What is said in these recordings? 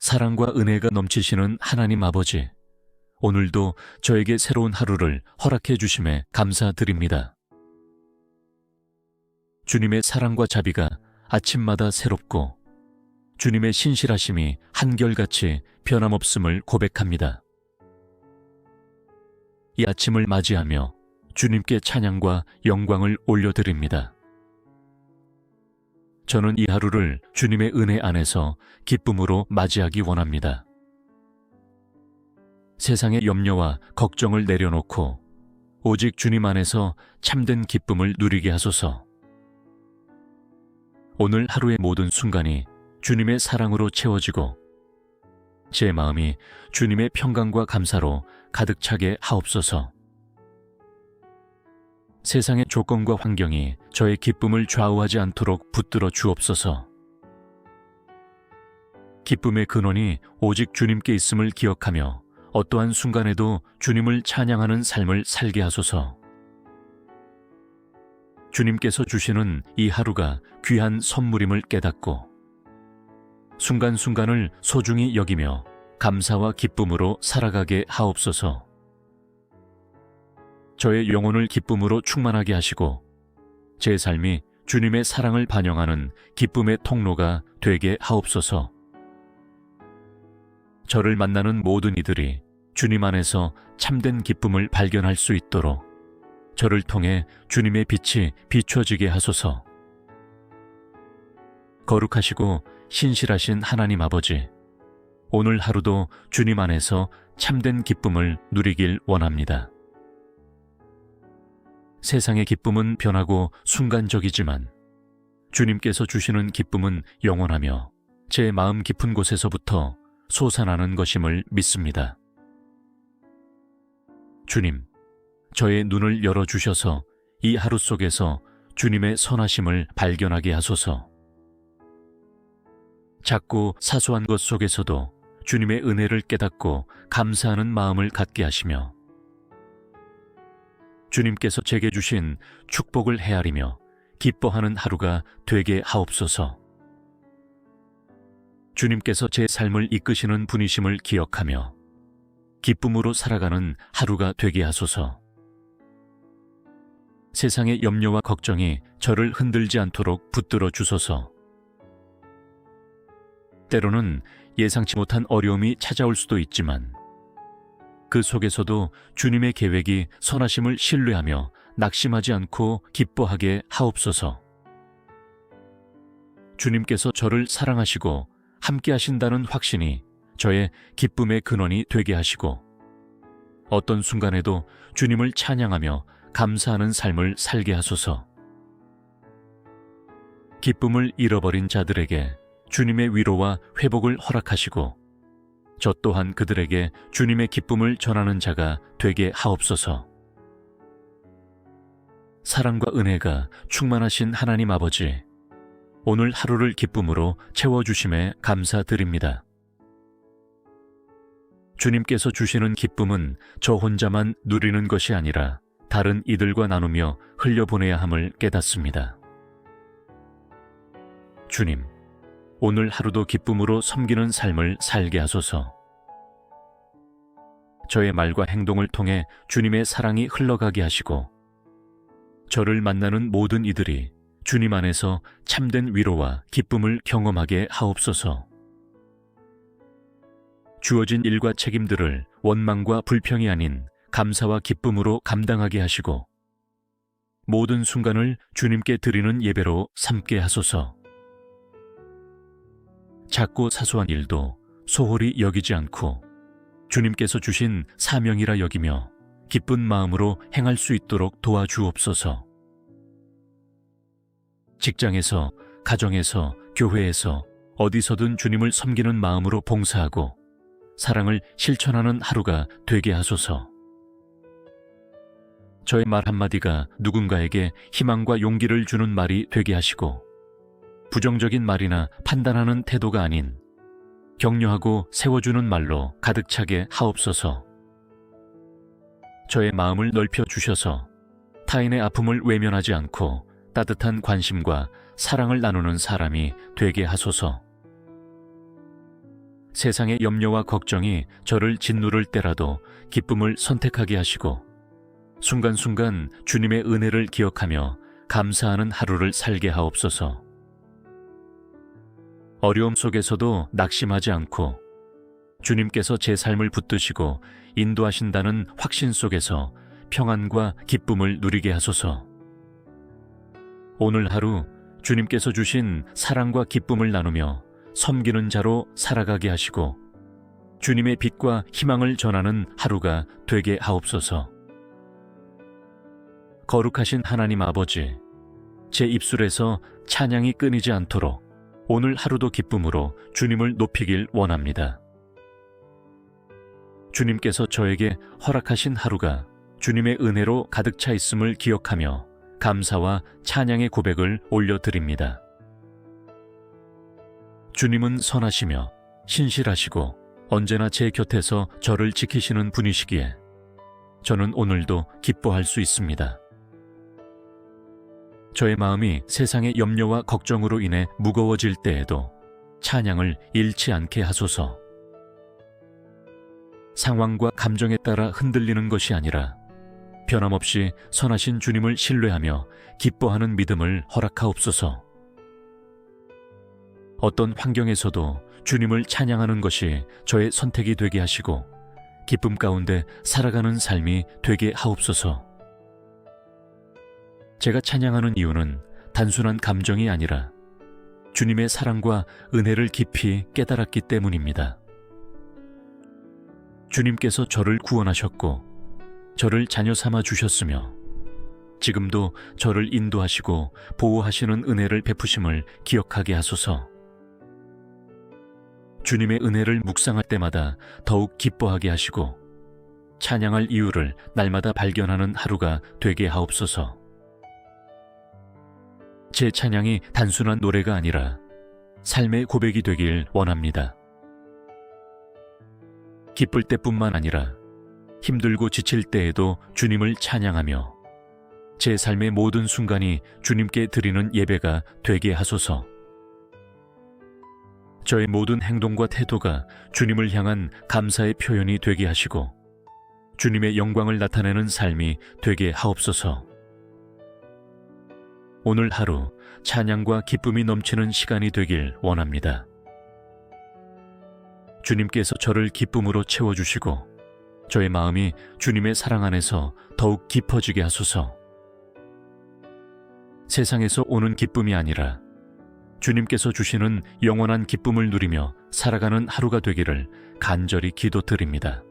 사랑과 은혜가 넘치시는 하나님 아버지, 오늘도 저에게 새로운 하루를 허락해 주심에 감사드립니다. 주님의 사랑과 자비가 아침마다 새롭고 주님의 신실하심이 한결같이 변함없음을 고백합니다. 이 아침을 맞이하며 주님께 찬양과 영광을 올려드립니다. 저는 이 하루를 주님의 은혜 안에서 기쁨으로 맞이하기 원합니다. 세상의 염려와 걱정을 내려놓고 오직 주님 안에서 참된 기쁨을 누리게 하소서. 오늘 하루의 모든 순간이 주님의 사랑으로 채워지고 제 마음이 주님의 평강과 감사로 가득 차게 하옵소서. 세상의 조건과 환경이 저의 기쁨을 좌우하지 않도록 붙들어 주옵소서. 기쁨의 근원이 오직 주님께 있음을 기억하며 어떠한 순간에도 주님을 찬양하는 삶을 살게 하소서. 주님께서 주시는 이 하루가 귀한 선물임을 깨닫고 순간순간을 소중히 여기며 감사와 기쁨으로 살아가게 하옵소서. 저의 영혼을 기쁨으로 충만하게 하시고 제 삶이 주님의 사랑을 반영하는 기쁨의 통로가 되게 하옵소서. 저를 만나는 모든 이들이 주님 안에서 참된 기쁨을 발견할 수 있도록 저를 통해 주님의 빛이 비춰지게 하소서. 거룩하시고 신실하신 하나님 아버지, 오늘 하루도 주님 안에서 참된 기쁨을 누리길 원합니다. 세상의 기쁨은 변하고 순간적이지만 주님께서 주시는 기쁨은 영원하며 제 마음 깊은 곳에서부터 솟아나는 것임을 믿습니다. 주님, 저의 눈을 열어주셔서 이 하루 속에서 주님의 선하심을 발견하게 하소서. 작고 사소한 것 속에서도 주님의 은혜를 깨닫고 감사하는 마음을 갖게 하시며 주님께서 제게 주신 축복을 헤아리며 기뻐하는 하루가 되게 하옵소서. 주님께서 제 삶을 이끄시는 분이심을 기억하며 기쁨으로 살아가는 하루가 되게 하소서. 세상의 염려와 걱정이 저를 흔들지 않도록 붙들어 주소서. 때로는 예상치 못한 어려움이 찾아올 수도 있지만 그 속에서도 주님의 계획이 선하심을 신뢰하며 낙심하지 않고 기뻐하게 하옵소서. 주님께서 저를 사랑하시고 함께 하신다는 확신이 저의 기쁨의 근원이 되게 하시고 어떤 순간에도 주님을 찬양하며 감사하는 삶을 살게 하소서. 기쁨을 잃어버린 자들에게 주님의 위로와 회복을 허락하시고 저 또한 그들에게 주님의 기쁨을 전하는 자가 되게 하옵소서. 사랑과 은혜가 충만하신 하나님 아버지, 오늘 하루를 기쁨으로 채워주심에 감사드립니다. 주님께서 주시는 기쁨은 저 혼자만 누리는 것이 아니라 다른 이들과 나누며 흘려보내야 함을 깨닫습니다. 주님, 오늘 하루도 기쁨으로 섬기는 삶을 살게 하소서. 저의 말과 행동을 통해 주님의 사랑이 흘러가게 하시고 저를 만나는 모든 이들이 주님 안에서 참된 위로와 기쁨을 경험하게 하옵소서. 주어진 일과 책임들을 원망과 불평이 아닌 감사와 기쁨으로 감당하게 하시고 모든 순간을 주님께 드리는 예배로 삼게 하소서. 작고 사소한 일도 소홀히 여기지 않고 주님께서 주신 사명이라 여기며 기쁜 마음으로 행할 수 있도록 도와주옵소서. 직장에서, 가정에서, 교회에서 어디서든 주님을 섬기는 마음으로 봉사하고 사랑을 실천하는 하루가 되게 하소서. 저의 말 한마디가 누군가에게 희망과 용기를 주는 말이 되게 하시고 부정적인 말이나 판단하는 태도가 아닌 격려하고 세워주는 말로 가득 차게 하옵소서. 저의 마음을 넓혀 주셔서 타인의 아픔을 외면하지 않고 따뜻한 관심과 사랑을 나누는 사람이 되게 하소서. 세상의 염려와 걱정이 저를 짓누를 때라도 기쁨을 선택하게 하시고 순간순간 주님의 은혜를 기억하며 감사하는 하루를 살게 하옵소서. 어려움 속에서도 낙심하지 않고 주님께서 제 삶을 붙드시고 인도하신다는 확신 속에서 평안과 기쁨을 누리게 하소서. 오늘 하루 주님께서 주신 사랑과 기쁨을 나누며 섬기는 자로 살아가게 하시고 주님의 빛과 희망을 전하는 하루가 되게 하옵소서. 거룩하신 하나님 아버지, 제 입술에서 찬양이 끊이지 않도록 오늘 하루도 기쁨으로 주님을 높이길 원합니다. 주님께서 저에게 허락하신 하루가 주님의 은혜로 가득 차 있음을 기억하며 감사와 찬양의 고백을 올려드립니다. 주님은 선하시며 신실하시고 언제나 제 곁에서 저를 지키시는 분이시기에 저는 오늘도 기뻐할 수 있습니다. 저의 마음이 세상의 염려와 걱정으로 인해 무거워질 때에도 찬양을 잃지 않게 하소서. 상황과 감정에 따라 흔들리는 것이 아니라 변함없이 선하신 주님을 신뢰하며 기뻐하는 믿음을 허락하옵소서. 어떤 환경에서도 주님을 찬양하는 것이 저의 선택이 되게 하시고 기쁨 가운데 살아가는 삶이 되게 하옵소서. 제가 찬양하는 이유는 단순한 감정이 아니라 주님의 사랑과 은혜를 깊이 깨달았기 때문입니다. 주님께서 저를 구원하셨고 저를 자녀 삼아 주셨으며 지금도 저를 인도하시고 보호하시는 은혜를 베푸심을 기억하게 하소서. 주님의 은혜를 묵상할 때마다 더욱 기뻐하게 하시고 찬양할 이유를 날마다 발견하는 하루가 되게 하옵소서. 제 찬양이 단순한 노래가 아니라 삶의 고백이 되길 원합니다. 기쁠 때뿐만 아니라 힘들고 지칠 때에도 주님을 찬양하며 제 삶의 모든 순간이 주님께 드리는 예배가 되게 하소서. 저의 모든 행동과 태도가 주님을 향한 감사의 표현이 되게 하시고 주님의 영광을 나타내는 삶이 되게 하옵소서. 오늘 하루 찬양과 기쁨이 넘치는 시간이 되길 원합니다. 주님께서 저를 기쁨으로 채워주시고 저의 마음이 주님의 사랑 안에서 더욱 깊어지게 하소서. 세상에서 오는 기쁨이 아니라 주님께서 주시는 영원한 기쁨을 누리며 살아가는 하루가 되기를 간절히 기도드립니다.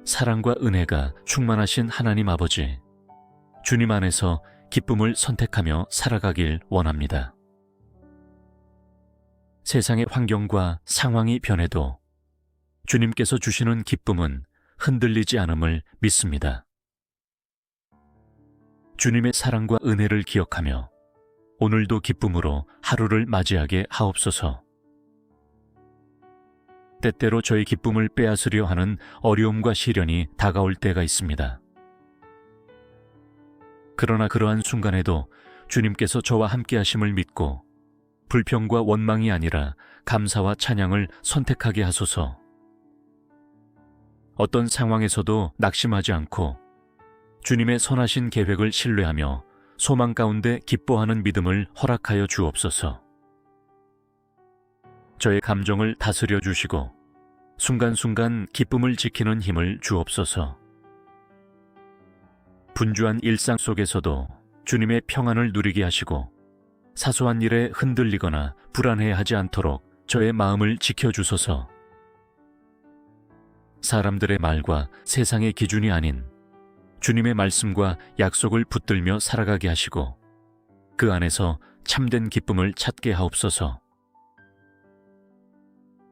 사랑과 은혜가 충만하신 하나님 아버지, 주님 안에서 기쁨을 선택하며 살아가길 원합니다. 세상의 환경과 상황이 변해도 주님께서 주시는 기쁨은 흔들리지 않음을 믿습니다. 주님의 사랑과 은혜를 기억하며 오늘도 기쁨으로 하루를 맞이하게 하옵소서. 때때로 저의 기쁨을 빼앗으려 하는 어려움과 시련이 다가올 때가 있습니다. 그러나 그러한 순간에도 주님께서 저와 함께 하심을 믿고 불평과 원망이 아니라 감사와 찬양을 선택하게 하소서. 어떤 상황에서도 낙심하지 않고 주님의 선하신 계획을 신뢰하며 소망 가운데 기뻐하는 믿음을 허락하여 주옵소서. 저의 감정을 다스려 주시고 순간순간 기쁨을 지키는 힘을 주옵소서. 분주한 일상 속에서도 주님의 평안을 누리게 하시고 사소한 일에 흔들리거나 불안해하지 않도록 저의 마음을 지켜주소서. 사람들의 말과 세상의 기준이 아닌 주님의 말씀과 약속을 붙들며 살아가게 하시고 그 안에서 참된 기쁨을 찾게 하옵소서.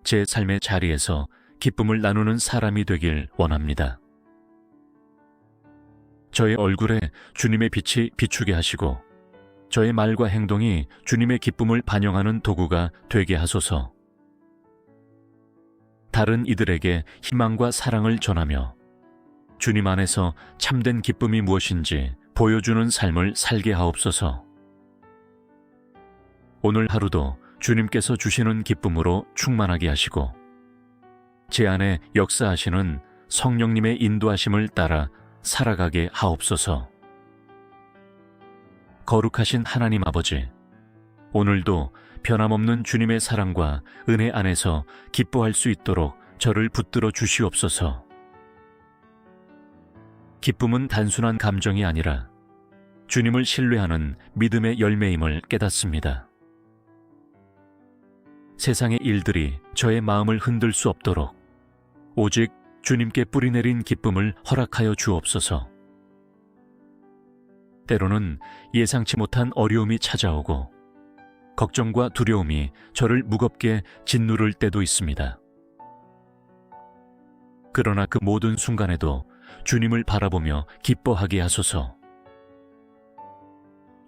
제 삶의 자리에서 기쁨을 나누는 사람이 되길 원합니다. 저의 얼굴에 주님의 빛이 비추게 하시고 저의 말과 행동이 주님의 기쁨을 반영하는 도구가 되게 하소서. 다른 이들에게 희망과 사랑을 전하며 주님 안에서 참된 기쁨이 무엇인지 보여주는 삶을 살게 하옵소서. 오늘 하루도 주님께서 주시는 기쁨으로 충만하게 하시고 제 안에 역사하시는 성령님의 인도하심을 따라 살아가게 하옵소서. 거룩하신 하나님 아버지, 오늘도 변함없는 주님의 사랑과 은혜 안에서 기뻐할 수 있도록 저를 붙들어 주시옵소서. 기쁨은 단순한 감정이 아니라 주님을 신뢰하는 믿음의 열매임을 깨닫습니다. 세상의 일들이 저의 마음을 흔들 수 없도록 오직 주님께 뿌리내린 기쁨을 허락하여 주옵소서. 때로는 예상치 못한 어려움이 찾아오고 걱정과 두려움이 저를 무겁게 짓누를 때도 있습니다. 그러나 그 모든 순간에도 주님을 바라보며 기뻐하게 하소서.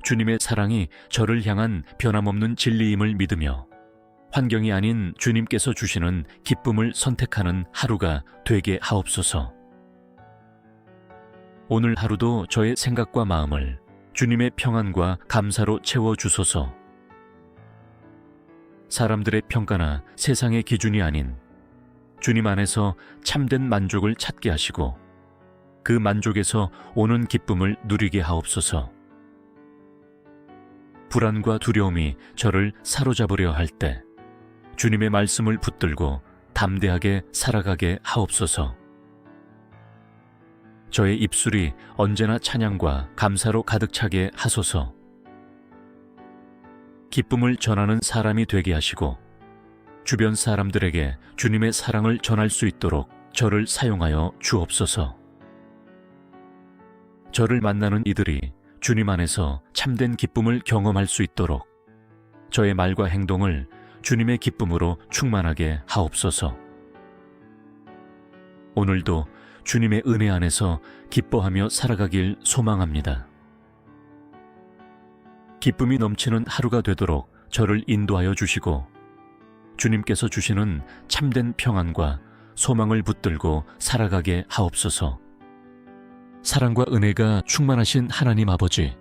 주님의 사랑이 저를 향한 변함없는 진리임을 믿으며 환경이 아닌 주님께서 주시는 기쁨을 선택하는 하루가 되게 하옵소서. 오늘 하루도 저의 생각과 마음을 주님의 평안과 감사로 채워주소서. 사람들의 평가나 세상의 기준이 아닌 주님 안에서 참된 만족을 찾게 하시고 그 만족에서 오는 기쁨을 누리게 하옵소서. 불안과 두려움이 저를 사로잡으려 할 때 주님의 말씀을 붙들고 담대하게 살아가게 하옵소서. 저의 입술이 언제나 찬양과 감사로 가득 차게 하소서. 기쁨을 전하는 사람이 되게 하시고 주변 사람들에게 주님의 사랑을 전할 수 있도록 저를 사용하여 주옵소서. 저를 만나는 이들이 주님 안에서 참된 기쁨을 경험할 수 있도록 저의 말과 행동을 주님의 기쁨으로 충만하게 하옵소서. 오늘도 주님의 은혜 안에서 기뻐하며 살아가길 소망합니다. 기쁨이 넘치는 하루가 되도록 저를 인도하여 주시고 주님께서 주시는 참된 평안과 소망을 붙들고 살아가게 하옵소서. 사랑과 은혜가 충만하신 하나님 아버지,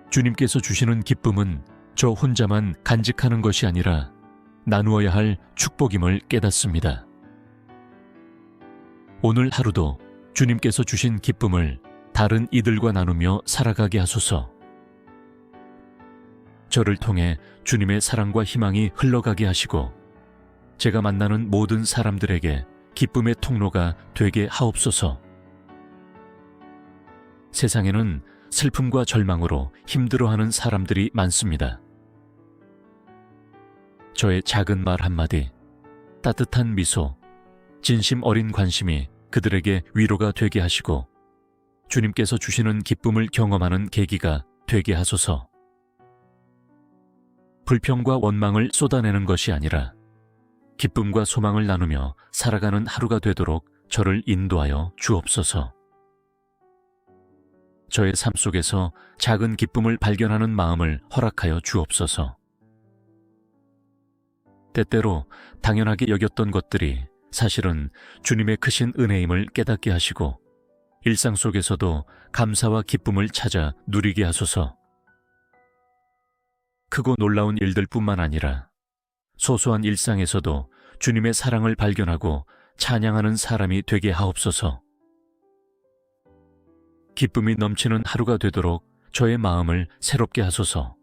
주님께서 주시는 기쁨은 저 혼자만 간직하는 것이 아니라 나누어야 할 축복임을 깨닫습니다. 오늘 하루도 주님께서 주신 기쁨을 다른 이들과 나누며 살아가게 하소서. 저를 통해 주님의 사랑과 희망이 흘러가게 하시고 제가 만나는 모든 사람들에게 기쁨의 통로가 되게 하옵소서. 세상에는 슬픔과 절망으로 힘들어하는 사람들이 많습니다. 저의 작은 말 한마디, 따뜻한 미소, 진심 어린 관심이 그들에게 위로가 되게 하시고 주님께서 주시는 기쁨을 경험하는 계기가 되게 하소서. 불평과 원망을 쏟아내는 것이 아니라 기쁨과 소망을 나누며 살아가는 하루가 되도록 저를 인도하여 주옵소서. 저의 삶 속에서 작은 기쁨을 발견하는 마음을 허락하여 주옵소서. 때때로 당연하게 여겼던 것들이 사실은 주님의 크신 은혜임을 깨닫게 하시고 일상 속에서도 감사와 기쁨을 찾아 누리게 하소서. 크고 놀라운 일들뿐만 아니라 소소한 일상에서도 주님의 사랑을 발견하고 찬양하는 사람이 되게 하옵소서. 기쁨이 넘치는 하루가 되도록 저의 마음을 새롭게 하소서.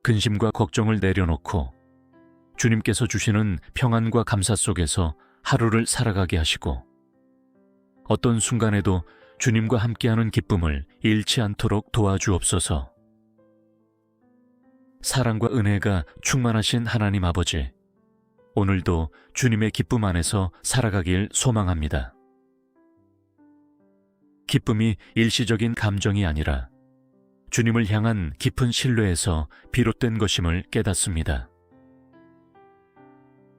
근심과 걱정을 내려놓고 주님께서 주시는 평안과 감사 속에서 하루를 살아가게 하시고 어떤 순간에도 주님과 함께하는 기쁨을 잃지 않도록 도와주옵소서. 사랑과 은혜가 충만하신 하나님 아버지, 오늘도 주님의 기쁨 안에서 살아가길 소망합니다. 기쁨이 일시적인 감정이 아니라 주님을 향한 깊은 신뢰에서 비롯된 것임을 깨닫습니다.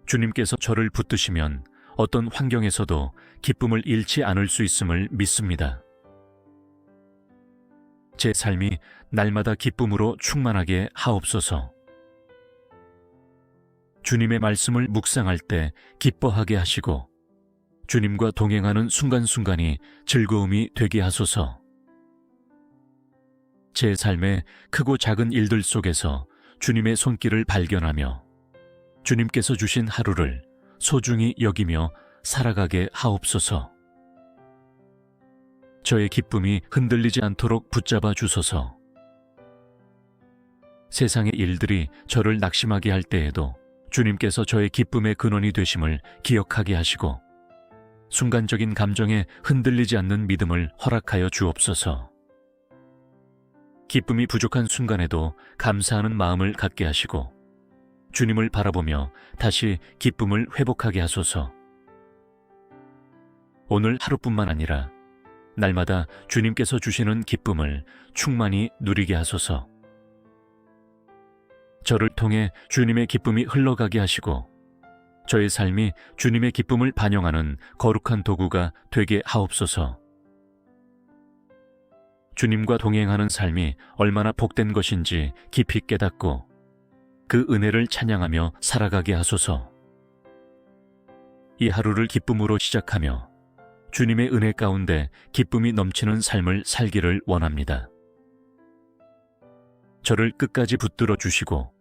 주님께서 저를 붙드시면 어떤 환경에서도 기쁨을 잃지 않을 수 있음을 믿습니다. 제 삶이 날마다 기쁨으로 충만하게 하옵소서. 주님의 말씀을 묵상할 때 기뻐하게 하시고 주님과 동행하는 순간순간이 즐거움이 되게 하소서. 제 삶의 크고 작은 일들 속에서 주님의 손길을 발견하며 주님께서 주신 하루를 소중히 여기며 살아가게 하옵소서. 저의 기쁨이 흔들리지 않도록 붙잡아 주소서. 세상의 일들이 저를 낙심하게 할 때에도 주님께서 저의 기쁨의 근원이 되심을 기억하게 하시고 순간적인 감정에 흔들리지 않는 믿음을 허락하여 주옵소서. 기쁨이 부족한 순간에도 감사하는 마음을 갖게 하시고 주님을 바라보며 다시 기쁨을 회복하게 하소서. 오늘 하루뿐만 아니라 날마다 주님께서 주시는 기쁨을 충만히 누리게 하소서. 저를 통해 주님의 기쁨이 흘러가게 하시고 저의 삶이 주님의 기쁨을 반영하는 거룩한 도구가 되게 하옵소서. 주님과 동행하는 삶이 얼마나 복된 것인지 깊이 깨닫고 그 은혜를 찬양하며 살아가게 하소서. 이 하루를 기쁨으로 시작하며 주님의 은혜 가운데 기쁨이 넘치는 삶을 살기를 원합니다. 저를 끝까지 붙들어 주시고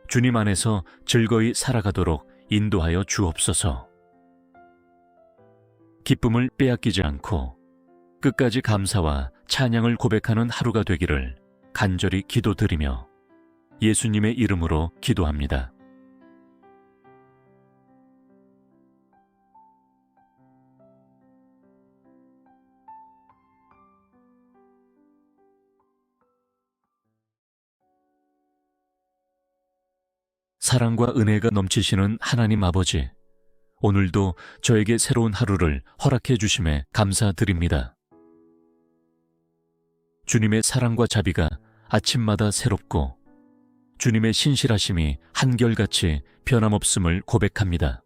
주님 안에서 즐거이 살아가도록 인도하여 주옵소서. 기쁨을 빼앗기지 않고 끝까지 감사와 찬양을 고백하는 하루가 되기를 간절히 기도드리며 예수님의 이름으로 기도합니다. 사랑과 은혜가 넘치시는 하나님 아버지, 오늘도 저에게 새로운 하루를 허락해 주심에 감사드립니다. 주님의 사랑과 자비가 아침마다 새롭고 주님의 신실하심이 한결같이 변함없음을 고백합니다.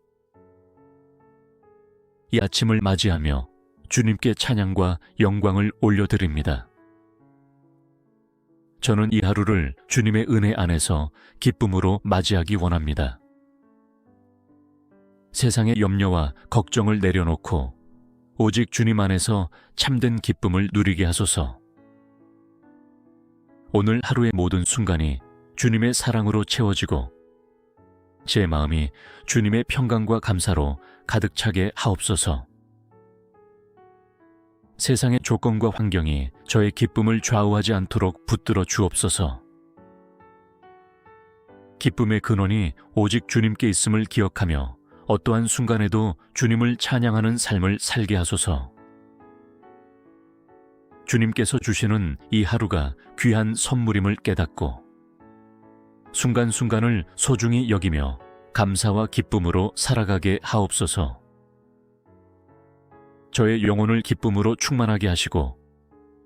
이 아침을 맞이하며 주님께 찬양과 영광을 올려드립니다. 저는 이 하루를 주님의 은혜 안에서 기쁨으로 맞이하기 원합니다. 세상의 염려와 걱정을 내려놓고 오직 주님 안에서 참된 기쁨을 누리게 하소서. 오늘 하루의 모든 순간이 주님의 사랑으로 채워지고 제 마음이 주님의 평강과 감사로 가득 차게 하옵소서. 세상의 조건과 환경이 저의 기쁨을 좌우하지 않도록 붙들어 주옵소서. 기쁨의 근원이 오직 주님께 있음을 기억하며 어떠한 순간에도 주님을 찬양하는 삶을 살게 하소서. 주님께서 주시는 이 하루가 귀한 선물임을 깨닫고 순간순간을 소중히 여기며 감사와 기쁨으로 살아가게 하옵소서. 저의 영혼을 기쁨으로 충만하게 하시고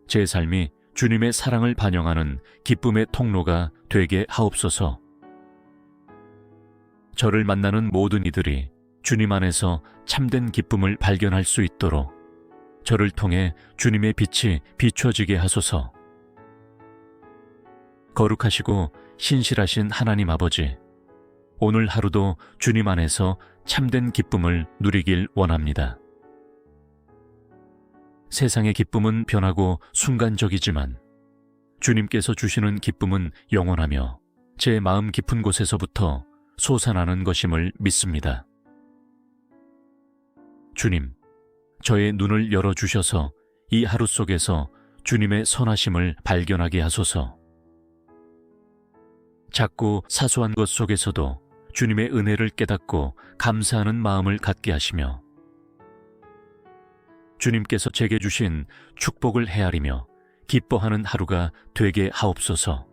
제 삶이 주님의 사랑을 반영하는 기쁨의 통로가 되게 하옵소서. 저를 만나는 모든 이들이 주님 안에서 참된 기쁨을 발견할 수 있도록 저를 통해 주님의 빛이 비춰지게 하소서. 거룩하시고 신실하신 하나님 아버지, 오늘 하루도 주님 안에서 참된 기쁨을 누리길 원합니다. 세상의 기쁨은 변하고 순간적이지만 주님께서 주시는 기쁨은 영원하며 제 마음 깊은 곳에서부터 솟아나는 것임을 믿습니다. 주님, 저의 눈을 열어주셔서 이 하루 속에서 주님의 선하심을 발견하게 하소서. 작고 사소한 것 속에서도 주님의 은혜를 깨닫고 감사하는 마음을 갖게 하시며 주님께서 제게 주신 축복을 헤아리며 기뻐하는 하루가 되게 하옵소서.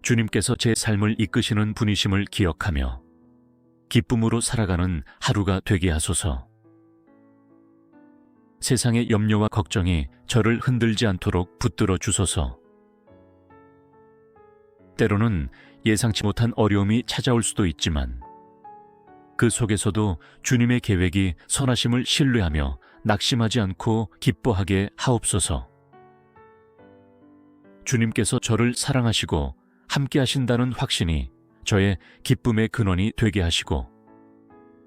주님께서 제 삶을 이끄시는 분이심을 기억하며 기쁨으로 살아가는 하루가 되게 하소서. 세상의 염려와 걱정이 저를 흔들지 않도록 붙들어 주소서. 때로는 예상치 못한 어려움이 찾아올 수도 있지만 그 속에서도 주님의 계획이 선하심을 신뢰하며 낙심하지 않고 기뻐하게 하옵소서. 주님께서 저를 사랑하시고 함께 하신다는 확신이 저의 기쁨의 근원이 되게 하시고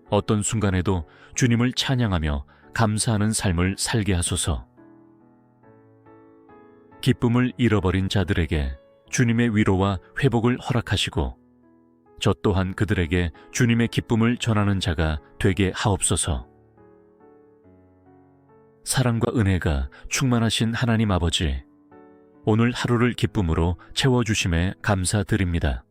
어떤 순간에도 주님을 찬양하며 감사하는 삶을 살게 하소서. 기쁨을 잃어버린 자들에게 주님의 위로와 회복을 허락하시고 저 또한 그들에게 주님의 기쁨을 전하는 자가 되게 하옵소서. 사랑과 은혜가 충만하신 하나님 아버지, 오늘 하루를 기쁨으로 채워주심에 감사드립니다.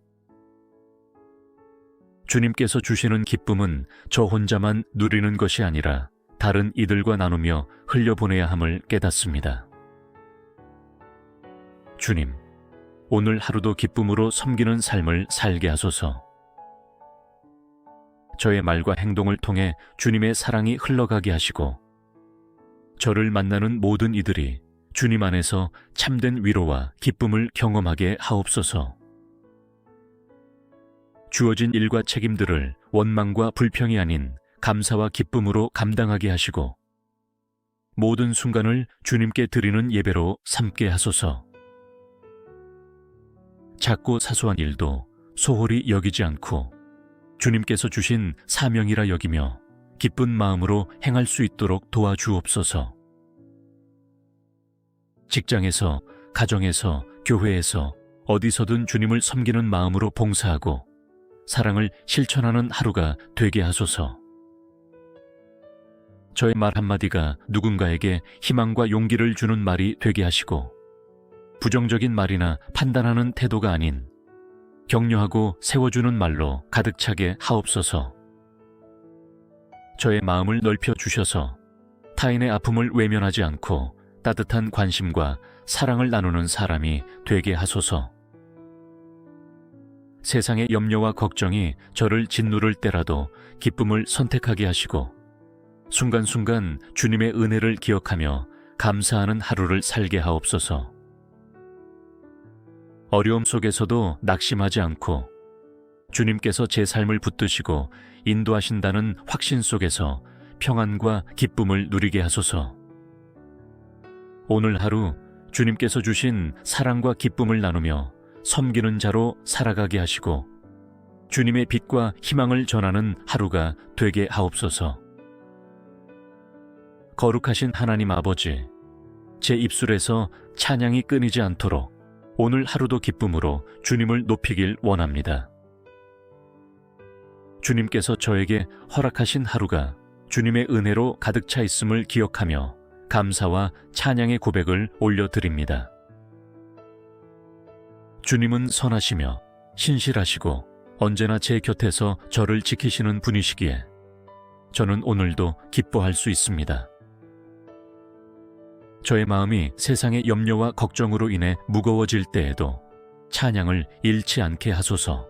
주님께서 주시는 기쁨은 저 혼자만 누리는 것이 아니라 다른 이들과 나누며 흘려보내야 함을 깨닫습니다. 주님, 오늘 하루도 기쁨으로 섬기는 삶을 살게 하소서. 저의 말과 행동을 통해 주님의 사랑이 흘러가게 하시고 저를 만나는 모든 이들이 주님 안에서 참된 위로와 기쁨을 경험하게 하옵소서. 주어진 일과 책임들을 원망과 불평이 아닌 감사와 기쁨으로 감당하게 하시고 모든 순간을 주님께 드리는 예배로 삼게 하소서. 작고 사소한 일도 소홀히 여기지 않고 주님께서 주신 사명이라 여기며 기쁜 마음으로 행할 수 있도록 도와주옵소서. 직장에서, 가정에서, 교회에서 어디서든 주님을 섬기는 마음으로 봉사하고 사랑을 실천하는 하루가 되게 하소서. 저의 말 한마디가 누군가에게 희망과 용기를 주는 말이 되게 하시고 부정적인 말이나 판단하는 태도가 아닌 격려하고 세워주는 말로 가득 차게 하옵소서. 저의 마음을 넓혀 주셔서 타인의 아픔을 외면하지 않고 따뜻한 관심과 사랑을 나누는 사람이 되게 하소서. 세상의 염려와 걱정이 저를 짓누를 때라도 기쁨을 선택하게 하시고 순간순간 주님의 은혜를 기억하며 감사하는 하루를 살게 하옵소서. 어려움 속에서도 낙심하지 않고 주님께서 제 삶을 붙드시고 인도하신다는 확신 속에서 평안과 기쁨을 누리게 하소서. 오늘 하루 주님께서 주신 사랑과 기쁨을 나누며 섬기는 자로 살아가게 하시고 주님의 빛과 희망을 전하는 하루가 되게 하옵소서. 거룩하신 하나님 아버지, 제 입술에서 찬양이 끊이지 않도록 오늘 하루도 기쁨으로 주님을 높이길 원합니다. 주님께서 저에게 허락하신 하루가 주님의 은혜로 가득 차 있음을 기억하며 감사와 찬양의 고백을 올려드립니다. 주님은 선하시며 신실하시고 언제나 제 곁에서 저를 지키시는 분이시기에 저는 오늘도 기뻐할 수 있습니다. 저의 마음이 세상의 염려와 걱정으로 인해 무거워질 때에도 찬양을 잃지 않게 하소서.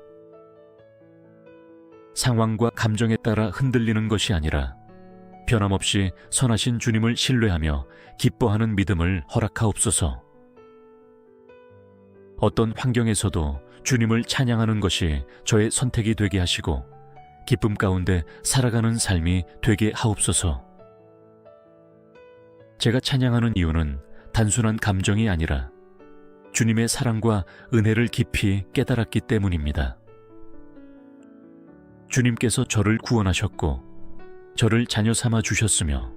상황과 감정에 따라 흔들리는 것이 아니라 변함없이 선하신 주님을 신뢰하며 기뻐하는 믿음을 허락하옵소서. 어떤 환경에서도 주님을 찬양하는 것이 저의 선택이 되게 하시고 기쁨 가운데 살아가는 삶이 되게 하옵소서. 제가 찬양하는 이유는 단순한 감정이 아니라 주님의 사랑과 은혜를 깊이 깨달았기 때문입니다. 주님께서 저를 구원하셨고 저를 자녀 삼아 주셨으며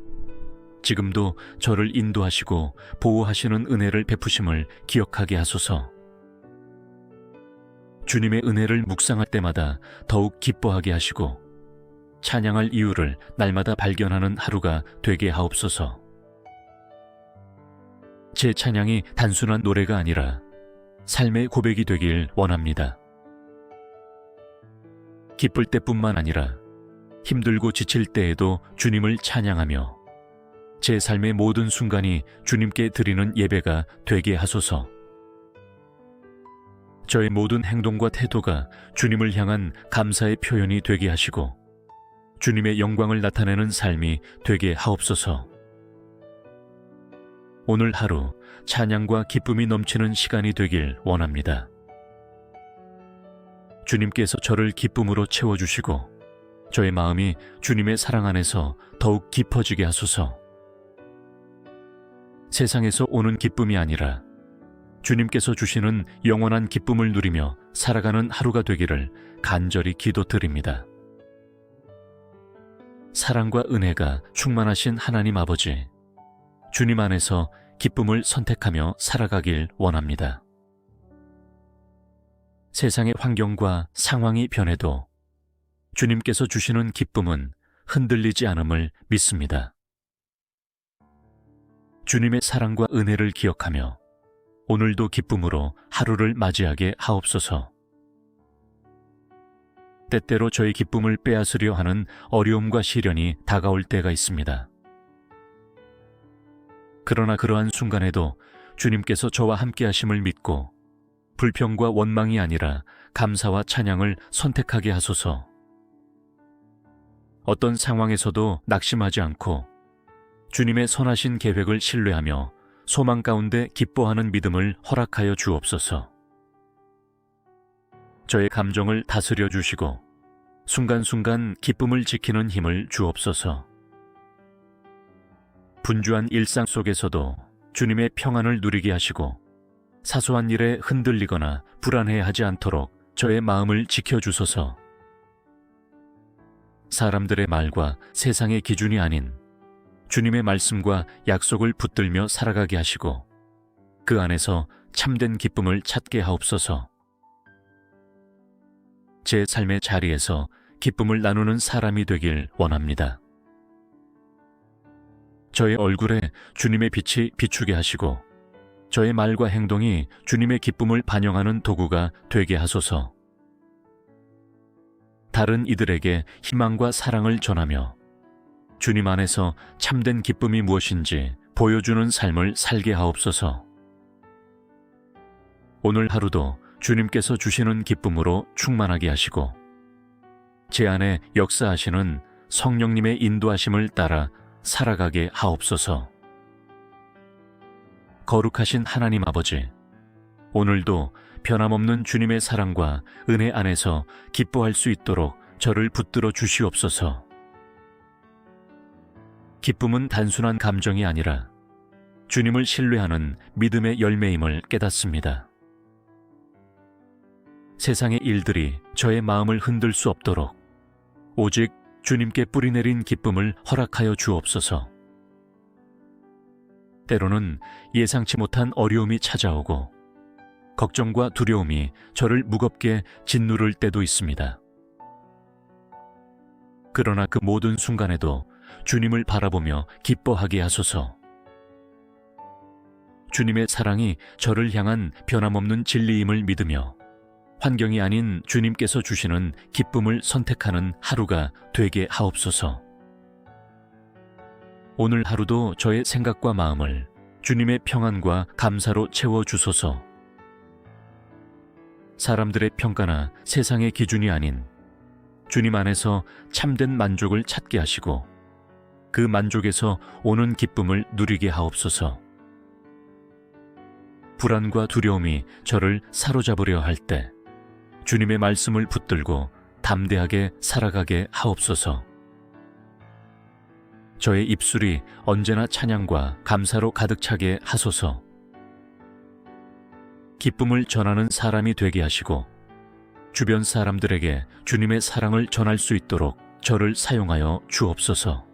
지금도 저를 인도하시고 보호하시는 은혜를 베푸심을 기억하게 하소서. 주님의 은혜를 묵상할 때마다 더욱 기뻐하게 하시고 찬양할 이유를 날마다 발견하는 하루가 되게 하옵소서. 제 찬양이 단순한 노래가 아니라 삶의 고백이 되길 원합니다. 기쁠 때뿐만 아니라 힘들고 지칠 때에도 주님을 찬양하며 제 삶의 모든 순간이 주님께 드리는 예배가 되게 하소서. 저의 모든 행동과 태도가 주님을 향한 감사의 표현이 되게 하시고 주님의 영광을 나타내는 삶이 되게 하옵소서. 오늘 하루 찬양과 기쁨이 넘치는 시간이 되길 원합니다. 주님께서 저를 기쁨으로 채워주시고 저의 마음이 주님의 사랑 안에서 더욱 깊어지게 하소서. 세상에서 오는 기쁨이 아니라 주님께서 주시는 영원한 기쁨을 누리며 살아가는 하루가 되기를 간절히 기도드립니다. 사랑과 은혜가 충만하신 하나님 아버지, 주님 안에서 기쁨을 선택하며 살아가길 원합니다. 세상의 환경과 상황이 변해도 주님께서 주시는 기쁨은 흔들리지 않음을 믿습니다. 주님의 사랑과 은혜를 기억하며 오늘도 기쁨으로 하루를 맞이하게 하옵소서. 때때로 저의 기쁨을 빼앗으려 하는 어려움과 시련이 다가올 때가 있습니다. 그러나 그러한 순간에도 주님께서 저와 함께 하심을 믿고 불평과 원망이 아니라 감사와 찬양을 선택하게 하소서. 어떤 상황에서도 낙심하지 않고 주님의 선하신 계획을 신뢰하며 소망 가운데 기뻐하는 믿음을 허락하여 주옵소서. 저의 감정을 다스려 주시고 순간순간 기쁨을 지키는 힘을 주옵소서. 분주한 일상 속에서도 주님의 평안을 누리게 하시고 사소한 일에 흔들리거나 불안해하지 않도록 저의 마음을 지켜주소서. 사람들의 말과 세상의 기준이 아닌 주님의 말씀과 약속을 붙들며 살아가게 하시고 그 안에서 참된 기쁨을 찾게 하옵소서. 제 삶의 자리에서 기쁨을 나누는 사람이 되길 원합니다. 저의 얼굴에 주님의 빛이 비추게 하시고 저의 말과 행동이 주님의 기쁨을 반영하는 도구가 되게 하소서. 다른 이들에게 희망과 사랑을 전하며 주님 안에서 참된 기쁨이 무엇인지 보여주는 삶을 살게 하옵소서. 오늘 하루도 주님께서 주시는 기쁨으로 충만하게 하시고 제 안에 역사하시는 성령님의 인도하심을 따라 살아가게 하옵소서. 거룩하신 하나님 아버지, 오늘도 변함없는 주님의 사랑과 은혜 안에서 기뻐할 수 있도록 저를 붙들어 주시옵소서. 기쁨은 단순한 감정이 아니라 주님을 신뢰하는 믿음의 열매임을 깨닫습니다. 세상의 일들이 저의 마음을 흔들 수 없도록 오직 주님께 뿌리내린 기쁨을 허락하여 주옵소서. 때로는 예상치 못한 어려움이 찾아오고 걱정과 두려움이 저를 무겁게 짓누를 때도 있습니다. 그러나 그 모든 순간에도 주님을 바라보며 기뻐하게 하소서. 주님의 사랑이 저를 향한 변함없는 진리임을 믿으며 환경이 아닌 주님께서 주시는 기쁨을 선택하는 하루가 되게 하옵소서. 오늘 하루도 저의 생각과 마음을 주님의 평안과 감사로 채워주소서. 사람들의 평가나 세상의 기준이 아닌 주님 안에서 참된 만족을 찾게 하시고 그 만족에서 오는 기쁨을 누리게 하옵소서. 불안과 두려움이 저를 사로잡으려 할 때 주님의 말씀을 붙들고 담대하게 살아가게 하옵소서. 저의 입술이 언제나 찬양과 감사로 가득 차게 하소서. 기쁨을 전하는 사람이 되게 하시고 주변 사람들에게 주님의 사랑을 전할 수 있도록 저를 사용하여 주옵소서.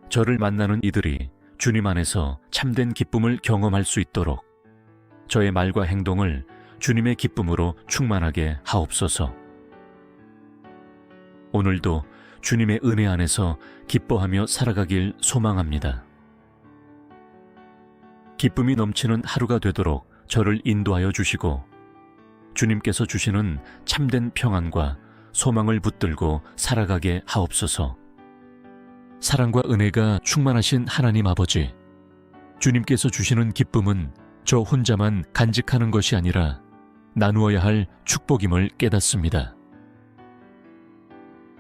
저를 만나는 이들이 주님 안에서 참된 기쁨을 경험할 수 있도록 저의 말과 행동을 주님의 기쁨으로 충만하게 하옵소서. 오늘도 주님의 은혜 안에서 기뻐하며 살아가길 소망합니다. 기쁨이 넘치는 하루가 되도록 저를 인도하여 주시고 주님께서 주시는 참된 평안과 소망을 붙들고 살아가게 하옵소서. 사랑과 은혜가 충만하신 하나님 아버지, 주님께서 주시는 기쁨은 저 혼자만 간직하는 것이 아니라 나누어야 할 축복임을 깨닫습니다.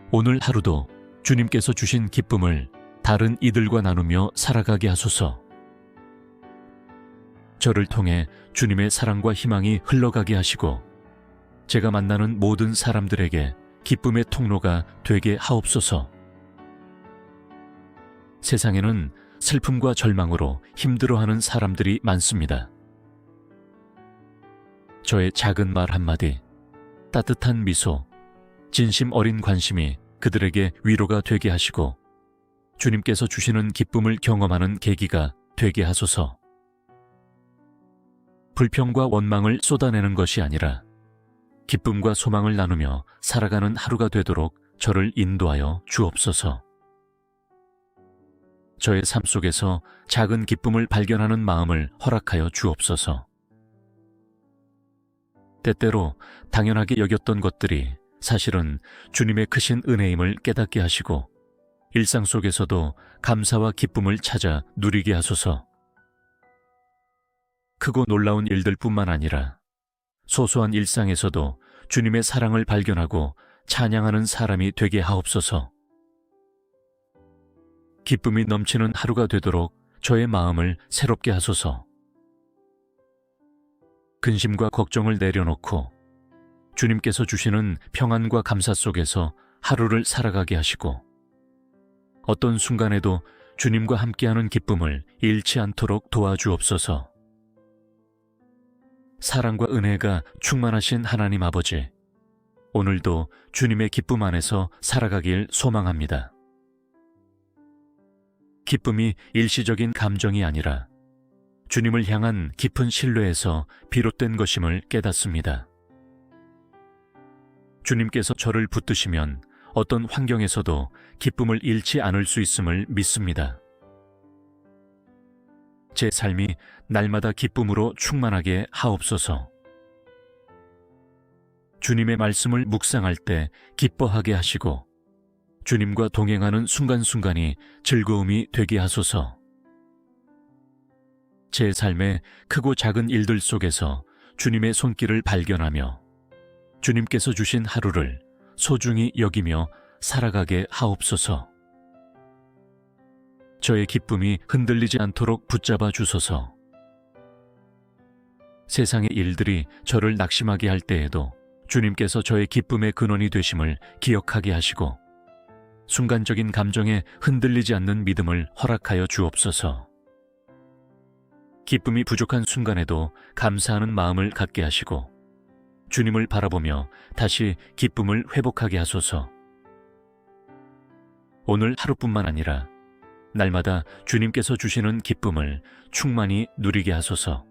오늘 하루도 주님께서 주신 기쁨을 다른 이들과 나누며 살아가게 하소서. 저를 통해 주님의 사랑과 희망이 흘러가게 하시고 제가 만나는 모든 사람들에게 기쁨의 통로가 되게 하옵소서. 세상에는 슬픔과 절망으로 힘들어하는 사람들이 많습니다. 저의 작은 말 한마디, 따뜻한 미소, 진심 어린 관심이 그들에게 위로가 되게 하시고 주님께서 주시는 기쁨을 경험하는 계기가 되게 하소서. 불평과 원망을 쏟아내는 것이 아니라 기쁨과 소망을 나누며 살아가는 하루가 되도록 저를 인도하여 주옵소서. 저의 삶 속에서 작은 기쁨을 발견하는 마음을 허락하여 주옵소서. 때때로 당연하게 여겼던 것들이 사실은 주님의 크신 은혜임을 깨닫게 하시고 일상 속에서도 감사와 기쁨을 찾아 누리게 하소서. 크고 놀라운 일들뿐만 아니라 소소한 일상에서도 주님의 사랑을 발견하고 찬양하는 사람이 되게 하옵소서. 기쁨이 넘치는 하루가 되도록 저의 마음을 새롭게 하소서. 근심과 걱정을 내려놓고 주님께서 주시는 평안과 감사 속에서 하루를 살아가게 하시고 어떤 순간에도 주님과 함께하는 기쁨을 잃지 않도록 도와주옵소서. 사랑과 은혜가 충만하신 하나님 아버지, 오늘도 주님의 기쁨 안에서 살아가길 소망합니다. 기쁨이 일시적인 감정이 아니라 주님을 향한 깊은 신뢰에서 비롯된 것임을 깨닫습니다. 주님께서 저를 붙드시면 어떤 환경에서도 기쁨을 잃지 않을 수 있음을 믿습니다. 제 삶이 날마다 기쁨으로 충만하게 하옵소서. 주님의 말씀을 묵상할 때 기뻐하게 하시고 주님과 동행하는 순간순간이 즐거움이 되게 하소서. 제 삶의 크고 작은 일들 속에서 주님의 손길을 발견하며 주님께서 주신 하루를 소중히 여기며 살아가게 하옵소서. 저의 기쁨이 흔들리지 않도록 붙잡아 주소서. 세상의 일들이 저를 낙심하게 할 때에도 주님께서 저의 기쁨의 근원이 되심을 기억하게 하시고 순간적인 감정에 흔들리지 않는 믿음을 허락하여 주옵소서. 기쁨이 부족한 순간에도 감사하는 마음을 갖게 하시고 주님을 바라보며 다시 기쁨을 회복하게 하소서. 오늘 하루뿐만 아니라 날마다 주님께서 주시는 기쁨을 충만히 누리게 하소서.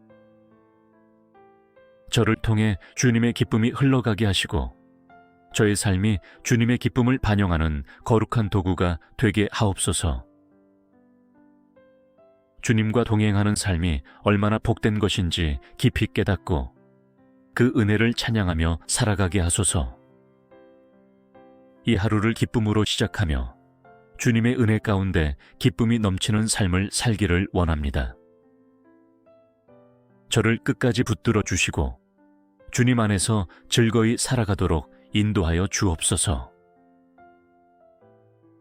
저를 통해 주님의 기쁨이 흘러가게 하시고 저의 삶이 주님의 기쁨을 반영하는 거룩한 도구가 되게 하옵소서. 주님과 동행하는 삶이 얼마나 복된 것인지 깊이 깨닫고 그 은혜를 찬양하며 살아가게 하소서. 이 하루를 기쁨으로 시작하며 주님의 은혜 가운데 기쁨이 넘치는 삶을 살기를 원합니다. 저를 끝까지 붙들어 주시고 주님 안에서 즐거이 살아가도록 인도하여 주옵소서.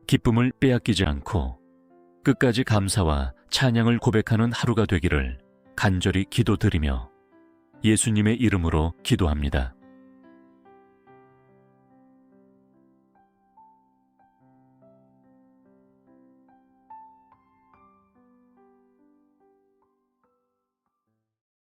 기쁨을 빼앗기지 않고 끝까지 감사와 찬양을 고백하는 하루가 되기를 간절히 기도드리며 예수님의 이름으로 기도합니다.